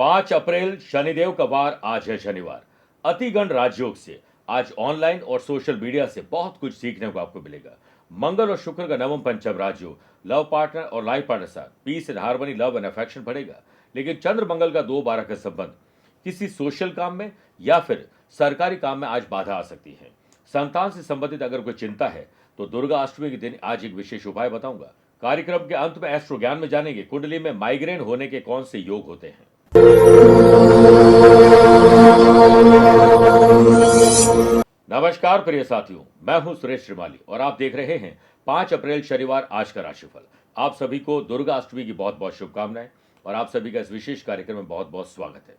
5 अप्रैल शनिदेव का वार, आज है शनिवार। अतिगण राजयोग से आज ऑनलाइन और सोशल मीडिया से बहुत कुछ सीखने को आपको मिलेगा। मंगल और शुक्र का नवम पंचम राजयोग, लव पार्टनर और लाइफ पार्टनर साथ peace and harmony, love and affection बढ़ेगा। लेकिन चंद्र मंगल का 2-12 का संबंध किसी सोशल काम में या फिर सरकारी काम में आज बाधा आ सकती है। संतान से संबंधित अगर कोई चिंता है तो दुर्गा अष्टमी के दिन आज एक विशेष उपाय बताऊंगा। कार्यक्रम के अंत में एस्ट्रो ज्ञान में जानेंगे कुंडली में माइग्रेन होने के कौन से योग होते हैं। नमस्कार प्रिय साथियों, मैं हूं सुरेश श्रीमाली और आप देख रहे हैं 5 अप्रैल शनिवार आज का राशिफल। आप सभी को दुर्गा अष्टमी की बहुत बहुत शुभकामनाएं और आप सभी का इस विशेष कार्यक्रम में बहुत बहुत स्वागत है।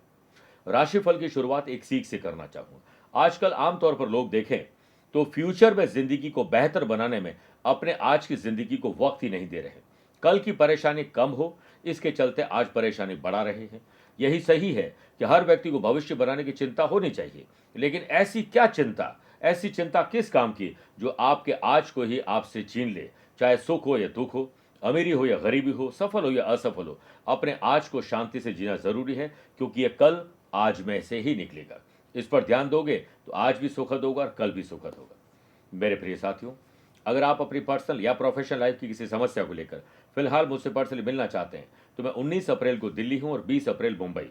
राशिफल की शुरुआत एक सीख से करना चाहूंगा। आजकल आमतौर पर लोग देखें तो फ्यूचर में जिंदगी को बेहतर बनाने में अपने आज की जिंदगी को वक्त ही नहीं दे रहे। कल की परेशानी कम हो, इसके चलते आज परेशानी बढ़ा रहे हैं। यही सही है कि हर व्यक्ति को भविष्य बनाने की चिंता होनी चाहिए, लेकिन ऐसी क्या चिंता, ऐसी चिंता किस काम की जो आपके आज को ही आपसे छीन ले। चाहे सुख हो या दुख हो, अमीरी हो या गरीबी हो, सफल हो या असफल हो, अपने आज को शांति से जीना जरूरी है, क्योंकि यह कल आज में से ही निकलेगा। इस पर ध्यान दोगे तो आज भी सुखद होगा और कल भी सुखद होगा। मेरे प्रिय साथियों, अगर आप अपनी पर्सनल या प्रोफेशनल लाइफ की किसी समस्या को लेकर फिलहाल मुझसे पर्सनली मिलना चाहते हैं तो मैं 19 अप्रैल को दिल्ली हूं और 20 अप्रैल मुंबई,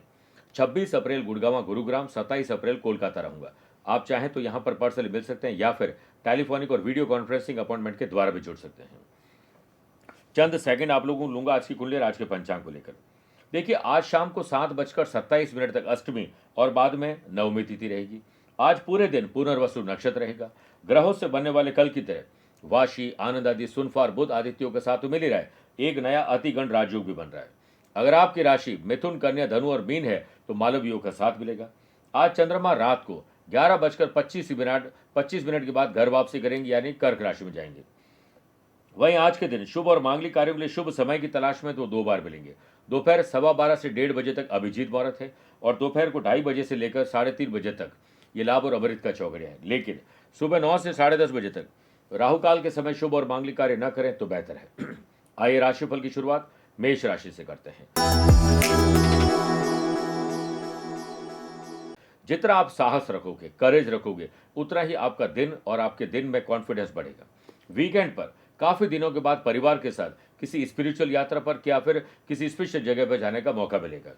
26 अप्रैल गुड़गांव गुरुग्राम, 27 अप्रैल कोलकाता रहूंगा। आप चाहें तो यहां पर पर्सनली मिल सकते हैं या फिर टेलीफोनिक और वीडियो कॉन्फ्रेंसिंग अपॉइंटमेंट के द्वारा भी जुड़ सकते हैं। चंद सेकंड आप लोगों को लूंगा आज की कुंडली और आज के पंचांग को लेकर। देखिए, आज शाम को 7:27 तक अष्टमी और बाद में नवमी तिथि रहेगी। आज पूरे दिन पुनर्वसु नक्षत्र रहेगा। ग्रहों से बनने वाले कल की तरह वाशी, आनंद आदि, सुनफार, बुध आदित्यों के साथ तो मिल ही रहा है, एक नया अतिगण राजयोग भी बन रहा है। अगर आपकी राशि मिथुन, कन्या, धनु और मीन है तो मालव योग का साथ मिलेगा। आज चंद्रमा रात को 11:25 के बाद घर वापसी करेंगे, यानी कर्क राशि में जाएंगे। वहीं आज के दिन शुभ और मांगलिक कार्यों के लिए शुभ समय की तलाश में तो 2 बार मिलेंगे। दोपहर 12:15 से 1:30 बजे तक अभिजीत मुहूर्त है और दोपहर को 2:30 बजे से लेकर 3:30 बजे तक ये लाभ और अमृत का चौघड़िया है। लेकिन सुबह 9 से 10:30 बजे तक राहु काल के समय शुभ और मांगलिक कार्य न करें तो बेहतर है। आइए राशिफल की शुरुआत मेष राशि से करते हैं। जितना आप साहस रखोगे, करेज रखोगे, उतना ही आपका दिन और आपके दिन में कॉन्फिडेंस बढ़ेगा। वीकेंड पर काफी दिनों के बाद परिवार के साथ किसी स्पिरिचुअल यात्रा पर या फिर किसी स्पेशल जगह पर जाने का मौका मिलेगा।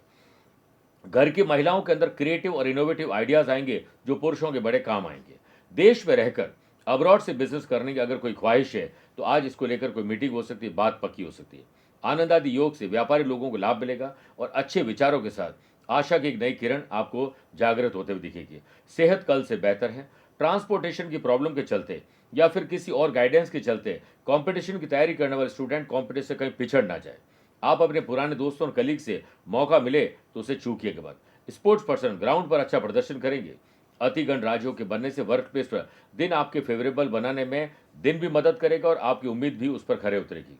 घर की महिलाओं के अंदर क्रिएटिव और इनोवेटिव आइडियाज आएंगे जो पुरुषों के बड़े काम आएंगे। देश में रहकर अब्रॉड से बिजनेस करने की अगर कोई ख्वाहिश है तो आज इसको लेकर कोई मीटिंग हो सकती है, बात पक्की हो सकती है। आनंद आदि योग से व्यापारी लोगों को लाभ मिलेगा और अच्छे विचारों के साथ आशा की एक नई किरण आपको जागृत होते हुए दिखेगी। सेहत कल से बेहतर है। ट्रांसपोर्टेशन की प्रॉब्लम के चलते या फिर किसी और गाइडेंस के चलते कंपटीशन की तैयारी करने वाले स्टूडेंट कंपटीशन से कहीं पिछड़ ना जाए। आप अपने पुराने दोस्तों और कलीग से मौका मिले तो उसे चूकिएगा मत। स्पोर्ट्स पर्सन ग्राउंड पर अच्छा प्रदर्शन करेंगे। अतिगण राजयोग के बनने से वर्क प्लेस पर दिन आपके फेवरेबल बनाने में दिन भी मदद करेगा और आपकी उम्मीद भी उस पर खरे उतरेगी।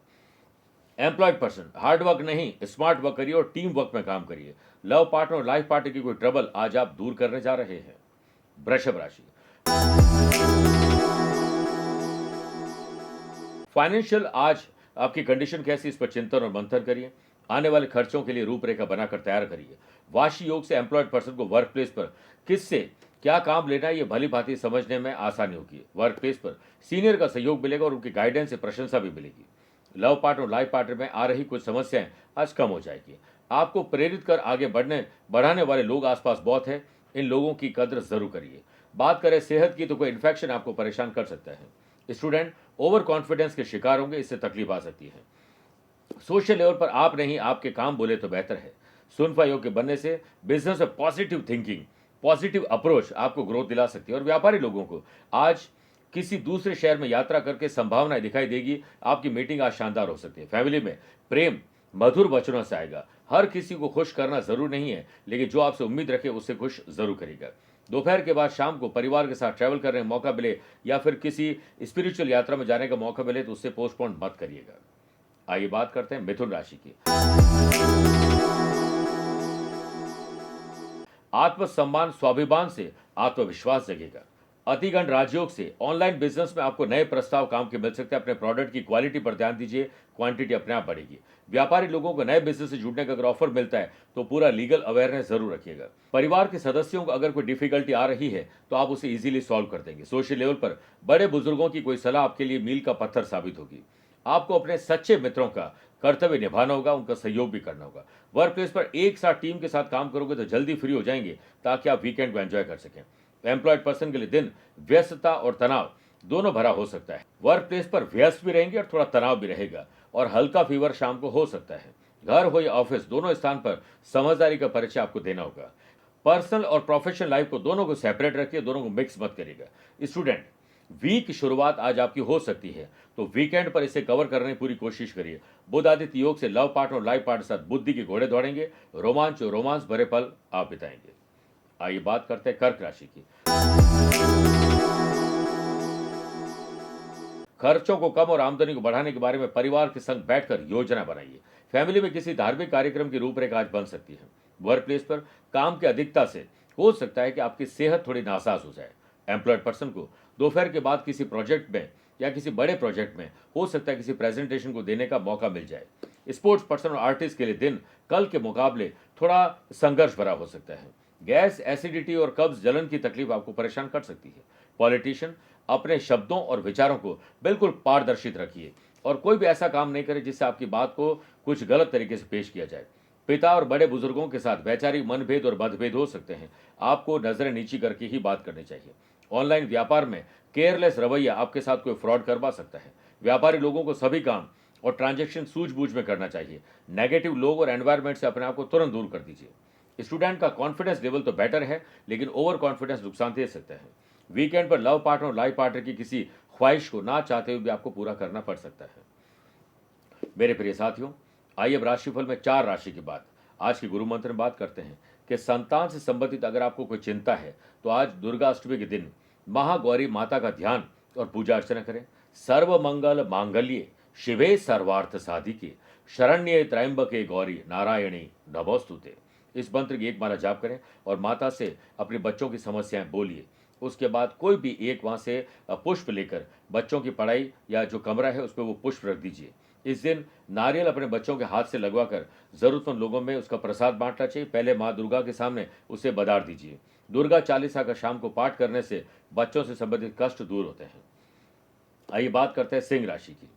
एम्प्लॉयड पर्सन हार्ड वर्क नहीं, स्मार्ट वर्क करिए और टीम वर्क में काम करिए। लव पार्टनर और लाइफ पार्टनर की कोई ट्रबल आज आप दूर करने जा रहे हैं। वृषभ राशि, फाइनेंशियल आज आपकी कंडीशन कैसी, इस पर चिंतन और मंथन करिए। आने वाले खर्चों के लिए रूपरेखा बनाकर तैयार करिए। वाशी योग से एम्प्लॉयड पर्सन को वर्क प्लेस पर किससे क्या काम लेना है ये भली भांति समझने में आसानी होगी। वर्क प्लेस पर सीनियर का सहयोग मिलेगा और उनकी गाइडेंस से प्रशंसा भी मिलेगी। लव पार्टनर और लाइफ पार्टनर में आ रही कुछ समस्याएं आज कम हो जाएगी। आपको प्रेरित कर आगे बढ़ाने वाले लोग आसपास बहुत हैं, इन लोगों की कद्र जरूर करिए। बात करें सेहत की तो कोई इन्फेक्शन आपको परेशान कर सकता है। स्टूडेंट ओवर कॉन्फिडेंस के शिकार होंगे, इससे तकलीफ आ सकती है। सोशल लेवल पर आप नहीं आपके काम बोले तो बेहतर है। सुनफा योग के बनने से बिजनेस में पॉजिटिव थिंकिंग, पॉजिटिव अप्रोच आपको ग्रोथ दिला सकती है और व्यापारी लोगों को आज किसी दूसरे शहर में यात्रा करके संभावनाएं दिखाई देगी। आपकी मीटिंग आज शानदार हो सकती है। फैमिली में प्रेम मधुर वचनों से आएगा। हर किसी को खुश करना जरूर नहीं है, लेकिन जो आपसे उम्मीद रखे उससे खुश जरूर करेगा। दोपहर के बाद शाम को परिवार के साथ ट्रैवल करने का मौका मिले या फिर किसी स्पिरिचुअल यात्रा में जाने का मौका मिले तो उससे पोस्टपोन मत करिएगा। आइए बात करते हैं मिथुन राशि की। आत्मसम्मान स्वाभिमान से आत्मविश्वास जगेगा। अतिगण राजयोग से ऑनलाइन बिजनेस में आपको नए प्रस्ताव काम के मिल सकते हैं। अपने प्रोडक्ट की क्वालिटी पर ध्यान दीजिए, क्वांटिटी अपने आप बढ़ेगी। व्यापारी लोगों को नए बिजनेस से जुड़ने का अगर ऑफर मिलता है तो पूरा लीगल अवेयरनेस जरूर रखिएगा। परिवार के सदस्यों को अगर कोई डिफिकल्टी आ रही है तो आप उसे इजीली सॉल्व कर देंगे। सोशल लेवल पर बड़े बुजुर्गों की कोई सलाह आपके लिए मील का पत्थर साबित होगी। आपको अपने सच्चे मित्रों का कर्तव्य निभाना होगा, उनका सहयोग भी करना होगा। वर्क प्लेस पर एक साथ टीम के साथ काम करोगे तो जल्दी फ्री हो जाएंगे ताकि आप वीकेंड को एंजॉय कर सकें। एम्प्लॉयड पर्सन के लिए दिन व्यस्तता और तनाव दोनों भरा हो सकता है। वर्क प्लेस पर व्यस्त भी रहेंगे और थोड़ा तनाव भी रहेगा और हल्का फीवर शाम को हो सकता है। घर हो या ऑफिस, दोनों स्थान पर समझदारी का परिचय आपको देना होगा। पर्सनल और प्रोफेशनल लाइफ को दोनों को सेपरेट रखिए, दोनों को मिक्स मत करिएगा। स्टूडेंट, वीक की शुरुआत आज आपकी हो सकती है तो वीकेंड पर इसे कवर करने की पूरी कोशिश करिए। बुध आदित्य योग से लव पार्टनर और लाइफ पार्टनर के साथ बुद्धि के घोड़े दौड़ेंगे। रोमांस भरे पल आप बिताएंगे। आइए बात करते हैं कर्क राशि की। खर्चों को कम और आमदनी को बढ़ाने के बारे में परिवार के संग बैठकर योजना बनाइए। फैमिली में किसी धार्मिक कार्यक्रम की रूपरेखा आज बन सकती है। वर्क प्लेस पर काम की अधिकता से हो सकता है कि आपकी सेहत थोड़ी नासाज हो जाए। एम्प्लॉयड पर्सन को दोपहर के बाद किसी प्रोजेक्ट में या किसी बड़े प्रोजेक्ट में हो सकता है किसी प्रेजेंटेशन को देने का मौका मिल जाए। स्पोर्ट्स पर्सन और आर्टिस्ट के लिए दिन कल के मुकाबले थोड़ा संघर्ष भरा हो सकता है। गैस, एसिडिटी और कब्ज जलन की तकलीफ आपको परेशान कर सकती है। पॉलिटिशियन, अपने शब्दों और विचारों को बिल्कुल पारदर्शित रखिए और कोई भी ऐसा काम नहीं करे जिससे आपकी बात को कुछ गलत तरीके से पेश किया जाए। पिता और बड़े बुजुर्गों के साथ वैचारिक मनभेद और मतभेद हो सकते हैं। आपको नजरें नीची करके ही बात करनी चाहिए। ऑनलाइन व्यापार में केयरलेस रवैया आपके साथ कोई फ्रॉड करवा सकता है। व्यापारी लोगों को सभी काम और ट्रांजैक्शन सूझबूझ में करना चाहिए। नेगेटिव लोग और एनवायरनमेंट से अपने आप को तुरंत दूर कर दीजिए। स्टूडेंट का कॉन्फिडेंस लेवल तो बेटर है, लेकिन ओवर कॉन्फिडेंस नुकसान दे सकता है। वीकेंड पर लव पार्टनर और लाइफ पार्टनर की किसी ख्वाहिश को ना चाहते हुए भी आपको पूरा करना पड़ सकता है। मेरे प्रिय साथियों, आइए अब राशिफल में 4 राशि की बात, आज की गुरु मंत्र में बात करते हैं कि संतान से संबंधित अगर आपको कोई चिंता है तो आज दुर्गा अष्टमी के दिन महागौरी माता का ध्यान और पूजा अर्चना करें। सर्व मंगल मांगल्ये शिवे सर्वार्थ साधिके शरण्ये त्र्यंबके गौरी नारायणी नमोस्तुते। इस मंत्र की एक माला जाप करें और माता से अपने बच्चों की समस्याएं बोलिए। उसके बाद कोई भी एक वहां से पुष्प लेकर बच्चों की पढ़ाई या जो कमरा है उस पर वो पुष्प रख दीजिए। इस दिन नारियल अपने बच्चों के हाथ से लगवाकर जरूरतमंद लोगों में उसका प्रसाद बांटना चाहिए। पहले माँ दुर्गा के सामने उसे बदार दीजिए। दुर्गा चालीसा का शाम को पाठ करने से बच्चों से संबंधित कष्ट दूर होते हैं। आइए बात करते हैं सिंह राशि की।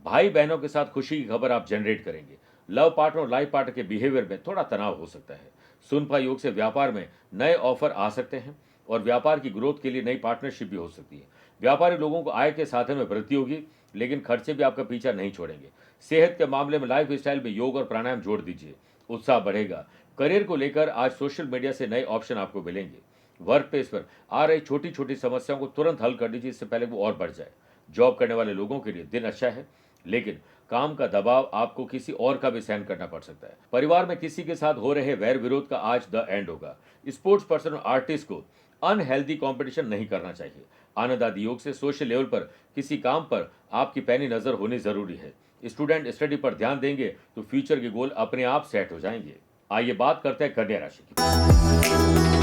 भाई बहनों के साथ खुशी की खबर आप जनरेट करेंगे। लव पार्टनर और लाइफ पार्टनर के बिहेवियर में थोड़ा तनाव हो सकता है। सुनफा योग से व्यापार में नए ऑफर आ सकते हैं और व्यापार की ग्रोथ के लिए नई पार्टनरशिप भी हो सकती है। व्यापारी लोगों को आय के साधन में वृद्धि होगी, लेकिन खर्चे भी आपका पीछा नहीं छोड़ेंगे। सेहत के मामले में लाइफ स्टाइल में योग और प्राणायाम जोड़ दीजिए, उत्साह बढ़ेगा। करियर को लेकर आज सोशल मीडिया से नए ऑप्शन आपको मिलेंगे। वर्क प्लेस पर आ रही छोटी छोटी समस्याओं को तुरंत हल कर दीजिए, इससे पहले वो और बढ़ जाए। जॉब करने वाले लोगों के लिए दिन अच्छा है, लेकिन काम का दबाव आपको किसी और का भी सहन करना पड़ सकता है। परिवार में किसी के साथ हो रहे वैर विरोध का आज द एंड होगा। स्पोर्ट्स पर्सन और आर्टिस्ट को अनहेल्दी कंपटीशन नहीं करना चाहिए। आनंद आदि योग से सोशल लेवल पर किसी काम पर आपकी पैनी नजर होनी जरूरी है। स्टूडेंट स्टडी पर ध्यान देंगे तो फ्यूचर के गोल अपने आप सेट हो जाएंगे। आइए बात करते हैं कन्या राशि की।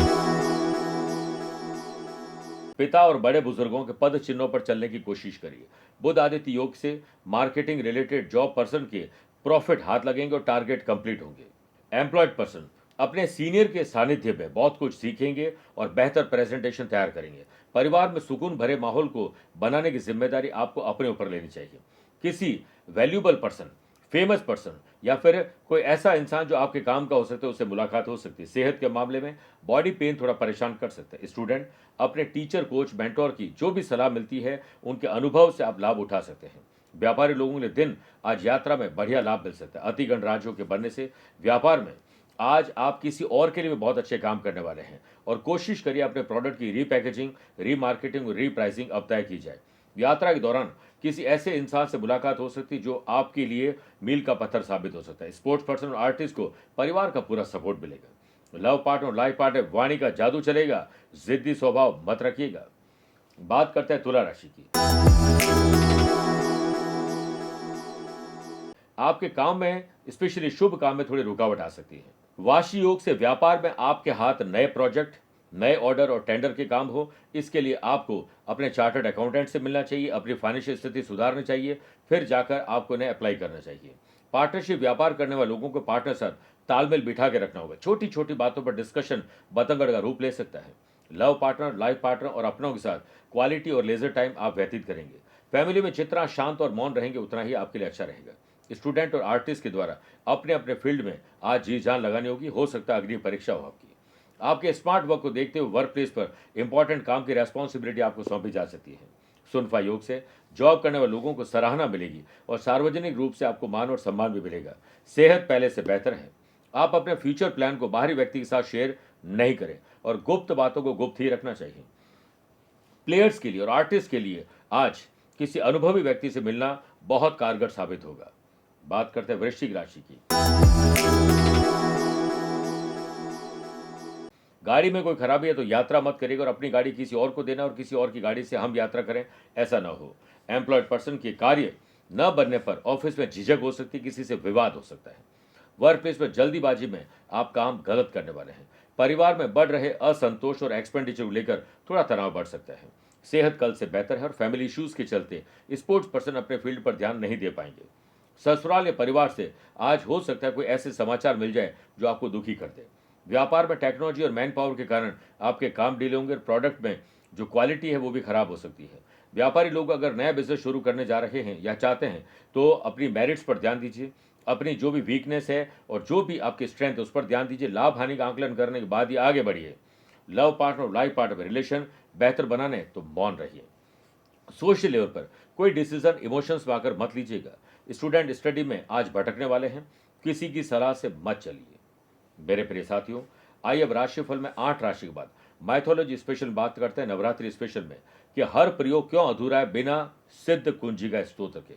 पिता और बड़े बुजुर्गों के पद चिन्हों पर चलने की कोशिश करिए। बुध आदित्य योग से मार्केटिंग रिलेटेड जॉब पर्सन के प्रॉफिट हाथ लगेंगे और टारगेट कंप्लीट होंगे। एम्प्लॉयड पर्सन अपने सीनियर के सानिध्य में बहुत कुछ सीखेंगे और बेहतर प्रेजेंटेशन तैयार करेंगे। परिवार में सुकून भरे माहौल को बनाने की जिम्मेदारी आपको अपने ऊपर लेनी चाहिए। किसी वैल्यूबल पर्सन, फेमस पर्सन या फिर कोई ऐसा इंसान जो आपके काम का हो सकता है, उससे मुलाकात हो सकती है। सेहत के मामले में बॉडी पेन थोड़ा परेशान कर सकता है। स्टूडेंट अपने टीचर, कोच, मेंटोर की जो भी सलाह मिलती है उनके अनुभव से आप लाभ उठा सकते हैं। व्यापारी लोगों के लिए दिन आज यात्रा में बढ़िया लाभ मिल सकता है। अतिगण राज्यों के बनने से व्यापार में आज आप किसी और के लिए भी बहुत अच्छे काम करने वाले हैं और कोशिश करिए अपने प्रोडक्ट की रीपैकेजिंग, रीमार्केटिंग और रीप्राइसिंग अब तय की जाए। यात्रा के दौरान किसी ऐसे इंसान से मुलाकात हो सकती है जो आपके लिए मील का पत्थर साबित हो सकता है। स्पोर्ट्स पर्सन और आर्टिस्ट को परिवार का पूरा सपोर्ट मिलेगा। लव पार्टनर और लाइफ पार्टनर वाणी का जादू चलेगा, जिद्दी स्वभाव मत रखिएगा। बात करते हैं तुला राशि की। आपके काम में, स्पेशली शुभ काम में थोड़ी रुकावट आ सकती है। वाशी योग से व्यापार में आपके हाथ नए प्रोजेक्ट, नए ऑर्डर और टेंडर के काम हो, इसके लिए आपको अपने चार्टर्ड अकाउंटेंट से मिलना चाहिए, अपनी फाइनेंशियल स्थिति सुधारनी चाहिए, फिर जाकर आपको उन्हें अप्लाई करना चाहिए। पार्टनरशिप व्यापार करने वाले लोगों को पार्टनर साथ तालमेल बिठा के रखना होगा। छोटी छोटी बातों पर डिस्कशन बतंगड़ का रूप ले सकता है। लव पार्टनर, लाइफ पार्टनर और अपनों के साथ क्वालिटी और लेजर टाइम आप व्यतीत करेंगे। फैमिली में जितना शांत और मौन रहेंगे उतना ही आपके लिए अच्छा रहेगा। स्टूडेंट और आर्टिस्ट के द्वारा अपने अपने फील्ड में आज जी जान लगानी होगी। हो सकता है अग्नि परीक्षा हो आपकी। आपके स्मार्ट वर्क को देखते हुए वर्क प्लेस पर इंपॉर्टेंट काम की रेस्पॉन्सिबिलिटी आपको सौंपी जा सकती है। सुनफा योग से जॉब करने वाले लोगों को सराहना मिलेगी और सार्वजनिक रूप से आपको मान और सम्मान भी मिलेगा। सेहत पहले से बेहतर है। आप अपने फ्यूचर प्लान को बाहरी व्यक्ति के साथ शेयर नहीं करें और गुप्त बातों को गुप्त ही रखना चाहिए। प्लेयर्स के लिए और आर्टिस्ट के लिए आज किसी अनुभवी व्यक्ति से मिलना बहुत कारगर साबित होगा। बात करते हैं वृश्चिक राशि की। गाड़ी में कोई खराबी है तो यात्रा मत करिएगा और अपनी गाड़ी किसी और को देना और किसी और की गाड़ी से हम यात्रा करें, ऐसा ना हो। एम्प्लॉयड पर्सन के कार्य न बनने पर ऑफिस में झिझक हो सकती है, किसी से विवाद हो सकता है। वर्क प्लेस में जल्दीबाजी में आप काम गलत करने वाले हैं। परिवार में बढ़ रहे असंतोष और एक्सपेंडिचर को लेकर थोड़ा तनाव बढ़ सकता है। सेहत कल से बेहतर है और फैमिली इश्यूज के चलते स्पोर्ट्स पर्सन अपने फील्ड पर ध्यान नहीं दे पाएंगे। ससुराल या परिवार से आज हो सकता है कोई ऐसे समाचार मिल जाए जो आपको दुखी कर दे। व्यापार में टेक्नोलॉजी और मैन पावर के कारण आपके काम डिले होंगे और प्रोडक्ट में जो क्वालिटी है वो भी खराब हो सकती है। व्यापारी लोग अगर नया बिजनेस शुरू करने जा रहे हैं या चाहते हैं तो अपनी मेरिट्स पर ध्यान दीजिए। अपनी जो भी वीकनेस है और जो भी आपकी स्ट्रेंथ है उस पर ध्यान दीजिए। लाभ हानि का आंकलन करने के बाद ही आगे बढ़िए। लव पार्टनर और लाइफ पार्टनर में रिलेशन बेहतर बनाने तो मौन रहिए। सोशल लेवल पर कोई डिसीजन इमोशंस में आकर मत लीजिएगा। स्टूडेंट स्टडी में आज भटकने वाले हैं, किसी की सलाह से मत चलिए। मेरे प्रिय साथियों, आइए अब राशिफल में 8 राशि के बाद माइथोलॉजी स्पेशल बात करते हैं नवरात्रि स्पेशल में कि हर प्रयोग क्यों अधूरा है बिना सिद्ध कुंजिका स्तोत्र के।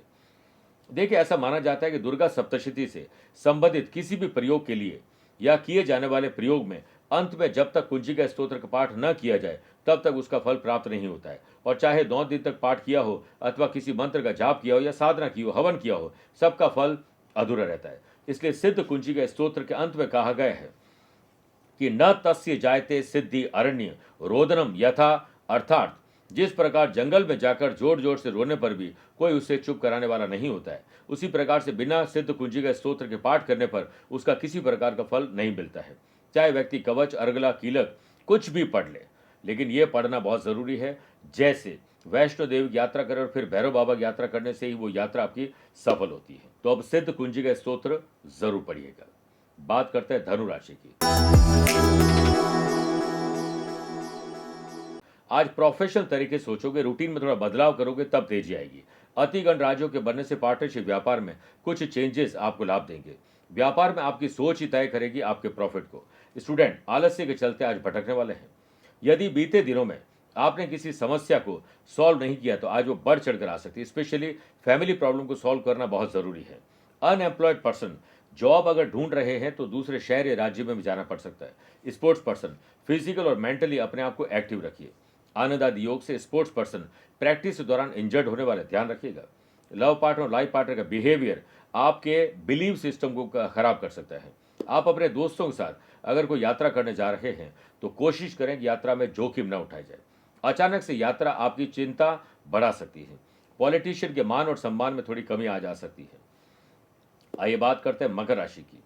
देखिए, ऐसा माना जाता है कि दुर्गा सप्तशती से संबंधित किसी भी प्रयोग के लिए या किए जाने वाले प्रयोग में अंत में जब तक कुंजिका स्तोत्र का पाठ न किया जाए तब तक उसका फल प्राप्त नहीं होता है। और चाहे 9 दिन तक पाठ किया हो अथवा किसी मंत्र का जाप किया हो या साधना की हो, हवन किया हो, सबका फल अधूरा रहता है। इसलिए सिद्ध कुंजिका स्तोत्र के अंत में कहा गया है कि न तस्य जायते सिद्धि अरण्य रोदनम यथा, अर्थात जिस प्रकार जंगल में जाकर जोर जोर से रोने पर भी कोई उसे चुप कराने वाला नहीं होता है, उसी प्रकार से बिना सिद्ध कुंजिका स्तोत्र के पाठ करने पर उसका किसी प्रकार का फल नहीं मिलता है। चाहे व्यक्ति कवच, अर्गला, कीलक कुछ भी पढ़ ले, लेकिन यह पढ़ना बहुत जरूरी है। जैसे वैष्णो देवी की यात्रा करें और फिर भैरव बाबा की यात्रा करने से ही वो यात्रा आपकी सफल होती है। तो अब सिद्ध कुंजिका स्तोत्र जरूर पढ़िएगा। बात करते हैं धनु राशि की। आज प्रोफेशनल तरीके से सोचोगे, रूटीन में थोड़ा बदलाव करोगे तब तेजी आएगी। अतिगण राज्यों के बनने से पार्टनरशिप व्यापार में कुछ चेंजेस आपको लाभ देंगे। व्यापार में आपकी सोच ही तय करेगी आपके प्रॉफिट को। स्टूडेंट आलस्य के चलते आज भटकने वाले हैं। यदि बीते दिनों में आपने किसी समस्या को सॉल्व नहीं किया तो आज वो बढ़ चढ़कर आ सकती है। स्पेशली फैमिली प्रॉब्लम को सॉल्व करना बहुत जरूरी है। अनएम्प्लॉयड पर्सन जॉब अगर ढूंढ रहे हैं तो दूसरे शहर या राज्य में भी जाना पड़ सकता है। स्पोर्ट्स पर्सन फिजिकल और मेंटली अपने आप को एक्टिव रखिए। आनंद आदि योग से स्पोर्ट्स पर्सन प्रैक्टिस के दौरान इंजर्ड होने वाले ध्यान रखिएगा। लव पार्टनर और लाइफ पार्टनर का बिहेवियर आपके बिलीव सिस्टम को खराब कर सकता है। आप अपने दोस्तों के साथ अगर कोई यात्रा करने जा रहे हैं तो कोशिश करें कि यात्रा में जोखिम न उठाई जाए। अचानक से यात्रा आपकी चिंता बढ़ा सकती है। पॉलिटिशियन के मान और सम्मान में थोड़ी कमी आ जा सकती है। आइए बात करते हैं मकर राशि की।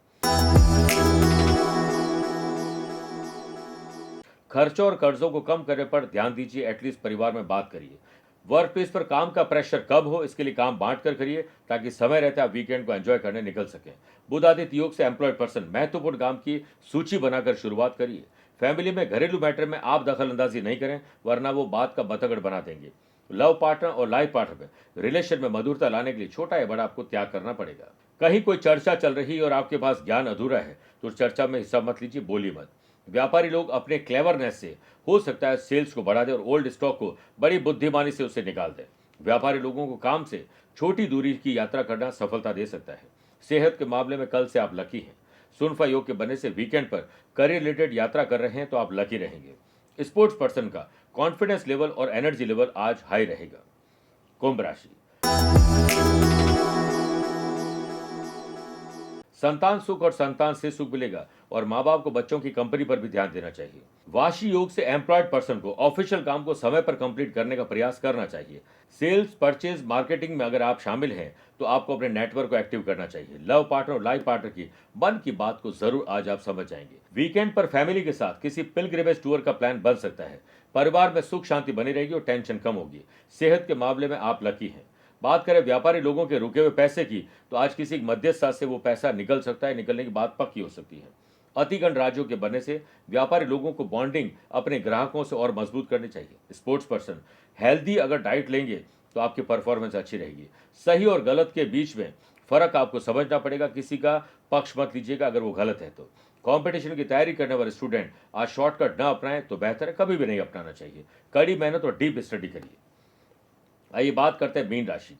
खर्चों और कर्जों को कम करने पर ध्यान दीजिए। एटलीस्ट परिवार में बात करिए। वर्क प्लेस पर काम का प्रेशर कब हो इसके लिए काम बांट कर करिए ताकि समय रहते आप वीकेंड को एंजॉय करने निकल सकें। बुध आदित्य योग से एम्प्लॉयड पर्सन महत्वपूर्ण काम की सूची बनाकर शुरुआत करिए। फैमिली में घरेलू मैटर में आप दखल अंदाजी नहीं करें वरना वो बात का बतगड़ बना देंगे। लव पार्टनर और लाइफ पार्टनर में रिलेशन में मधुरता लाने के लिए छोटा या बड़ा आपको त्याग करना पड़ेगा। कहीं कोई चर्चा चल रही है और आपके पास ज्ञान अधूरा है तो उस चर्चा में हिस्सा मत लीजिए, बोलिए मत। व्यापारी लोग अपने क्लेवरनेस से हो सकता है सेल्स को बढ़ा दें और ओल्ड स्टॉक को बड़ी बुद्धिमानी से उसे निकाल दें। व्यापारी लोगों को काम से छोटी दूरी की यात्रा करना सफलता दे सकता है। सेहत के मामले में कल से आप लकी हैं। सुनफा योग के बनने से वीकेंड पर करियर रिलेटेड यात्रा कर रहे हैं तो आप लकी रहेंगे। स्पोर्ट्स पर्सन का कॉन्फिडेंस लेवल और एनर्जी लेवल आज हाई रहेगा। कुंभ राशि। संतान सुख और संतान से सुख मिलेगा और माँ बाप को बच्चों की कंपनी पर भी ध्यान देना चाहिए। वाशी योग से एम्प्लॉयड पर्सन को ऑफिशियल काम को समय पर कंप्लीट करने का प्रयास करना चाहिए। सेल्स, परचेज, मार्केटिंग में अगर आप शामिल हैं तो आपको अपने नेटवर्क को एक्टिव करना चाहिए। लव पार्टनर और लाइफ पार्टनर की मन की बात को जरूर आज आप समझ जाएंगे। वीकेंड पर फैमिली के साथ किसी पिलग्रिमेज टूर का प्लान बन सकता है। परिवार में सुख शांति बनी रहेगी और टेंशन कम होगी। सेहत के मामले में आप लकी हैं। बात करें व्यापारी लोगों के रुके हुए पैसे की, तो आज किसी मध्यस्थ से वो पैसा निकल सकता है। निकलने की बात पक्की हो सकती है। अतिगण राज्यों के बनने से व्यापारी लोगों को बॉन्डिंग अपने ग्राहकों से और मजबूत करनी चाहिए। स्पोर्ट्स पर्सन हेल्दी अगर डाइट लेंगे तो आपकी परफॉर्मेंस अच्छी रहेगी। सही और गलत के बीच में फर्क आपको समझना पड़ेगा। किसी का पक्ष मत लीजिएगा अगर वो गलत है तो। कंपटीशन की तैयारी करने वाले स्टूडेंट आज शॉर्टकट न अपनाएं तो बेहतर है, कभी भी नहीं अपनाना चाहिए। कड़ी मेहनत और डीप स्टडी करिए। आइए बात करते हैं मीन राशि।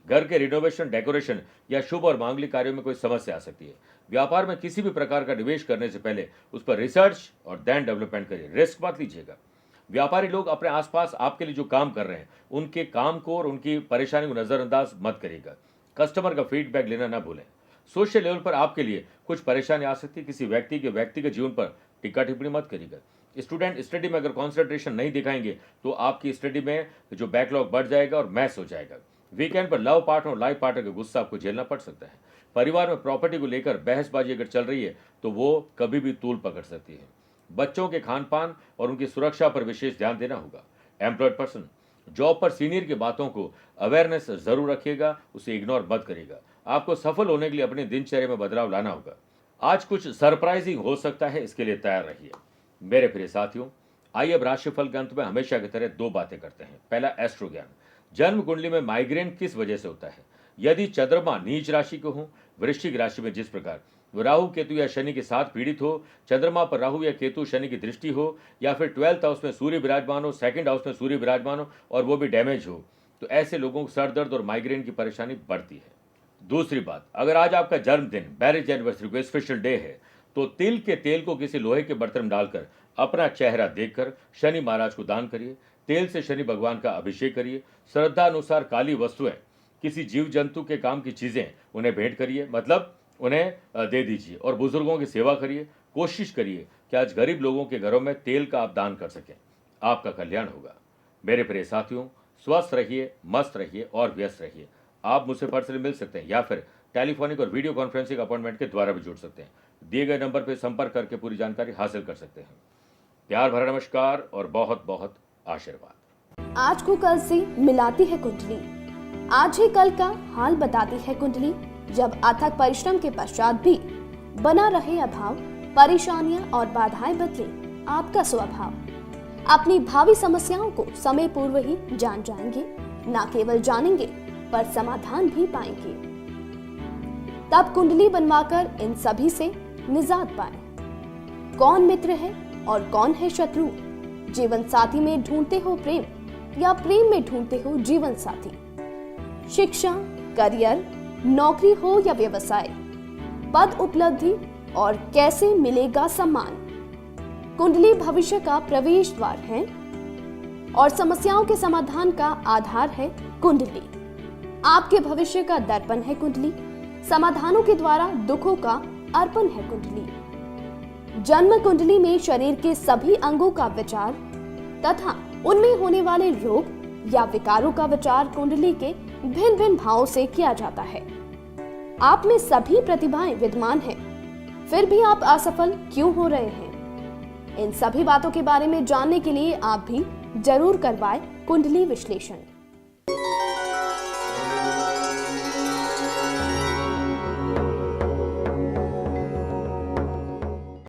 घर के रिनोवेशन, डेकोरेशन या शुभ और मांगलिक कार्यों में कोई समस्या आ सकती है। व्यापार में किसी भी प्रकार का निवेश करने से पहले उस पर रिसर्च और देन डेवलपमेंट करिए। रिस्क मत लीजिएगा। व्यापारी लोग अपने आसपास आपके लिए जो काम कर रहे हैं उनके काम को और उनकी परेशानी को नजरअंदाज मत करिएगा। कस्टमर का फीडबैक लेना ना भूलें। सोशल लेवल पर आपके लिए कुछ परेशानी आ सकती है। किसी व्यक्ति के व्यक्तिगत जीवन पर टिक्का टिप्पणी मत करिएगा। स्टूडेंट स्टडी में अगर कॉन्सेंट्रेशन नहीं दिखाएंगे तो आपकी स्टडी में जो बैकलॉग बढ़ जाएगा और मैस हो जाएगा। वीकेंड पर लव पार्टनर और लाइफ पार्टनर का गुस्सा आपको झेलना पड़ सकता है। परिवार में प्रॉपर्टी को लेकर बहसबाजी अगर चल रही है तो वो कभी भी तूल पकड़ सकती है। बच्चों के खान पान और उनकी सुरक्षा पर विशेष ध्यान देना होगा। एम्प्लॉयड पर्सन जॉब पर सीनियर की बातों को अवेयरनेस जरूर रखिएगा, उसे इग्नोर मत करिएगा। आपको सफल होने के लिए अपने दिनचर्या में बदलाव लाना होगा। आज कुछ सरप्राइजिंग हो सकता है, इसके लिए तैयार रहिए। मेरे प्रिय साथियों, आइए अब राशिफल के अंत में हमेशा की तरह दो बातें करते हैं। पहला, एस्ट्रो ज्ञान। जन्म कुंडली में माइग्रेन किस वजह से होता है? यदि चंद्रमा नीच राशि को हो, वृश्चिक राशि में जिस प्रकार राहु, केतु या शनि के साथ पीड़ित हो, चंद्रमा पर राहु या केतु शनि की दृष्टि हो, या फिर 12th हाउस में सूर्य विराजमान हो, 2nd हाउस में सूर्य विराजमान हो और वो भी डैमेज हो, तो ऐसे लोगों को सर दर्द और माइग्रेन की परेशानी बढ़ती है। दूसरी बात, अगर आज आपका जन्मदिन, मैरिज एनिवर्सरी को स्पेशल डे है, तो तिल के तेल को किसी लोहे के बर्तन में डालकर अपना चेहरा देखकर शनि महाराज को दान करिए। तेल से शनि भगवान का अभिषेक करिए। श्रद्धा अनुसार काली वस्तुएं, किसी जीव जंतु के काम की चीजें उन्हें भेंट करिए, मतलब उन्हें दे दीजिए और बुजुर्गों की सेवा करिए। कोशिश करिए कि आज गरीब लोगों के घरों में तेल का आप दान कर सकें, आपका कल्याण होगा। मेरे प्रिय साथियों, स्वस्थ रहिए, मस्त रहिए और व्यस्त रहिए। आप मुझसे पर्सनली मिल सकते हैं या फिर टेलीफोनिक और वीडियो कॉन्फ्रेंसिंग अपॉइंटमेंट के द्वारा भी जुड़ सकते हैं। दिए गए नंबर पर संपर्क करके पूरी जानकारी हासिल कर सकते हैं। प्यार भरा नमस्कार और बहुत बहुत आशीर्वाद। आज को कल से मिलाती है कुंडली, आज ही कल का हाल बताती है कुंडली। जब अथक परिश्रम के पश्चात भी बना रहे अभाव, परेशानियां और बाधाएं बदले आपका स्वभाव, अपनी भावी समस्याओं को समय पूर्व ही जान जाएंगे। न केवल जानेंगे पर समाधान भी पाएंगे। तब कुंडली बनवाकर इन सभी से निजात पाएं। कौन मित्र है और कौन है शत्रु? जीवन साथी में ढूंढते हो प्रेम या प्रेम में ढूंढते हो जीवन साथी? शिक्षा, करियर, नौकरी हो या व्यवसाय, पद उपलब्धि और कैसे मिलेगा सम्मान? कुंडली भविष्य का प्रवेश द्वार है और समस्याओं के समाधान का आधार है कुंडली। आपके भविष्य का दर्पण है कुंडली। समाधानों के द्वारा दुखों का अर्पण है कुंडली। जन्म कुंडली में शरीर के सभी अंगों का विचार तथा उनमें होने वाले रोग या विकारों का विचार कुंडली के भिन्न भिन्न भावों से किया जाता है। आप में सभी प्रतिभाएं विद्यमान हैं, फिर भी आप असफल क्यों हो रहे हैं? इन सभी बातों के बारे में जानने के लिए आप भी जरूर करवाएं कुंडली विश्लेषण।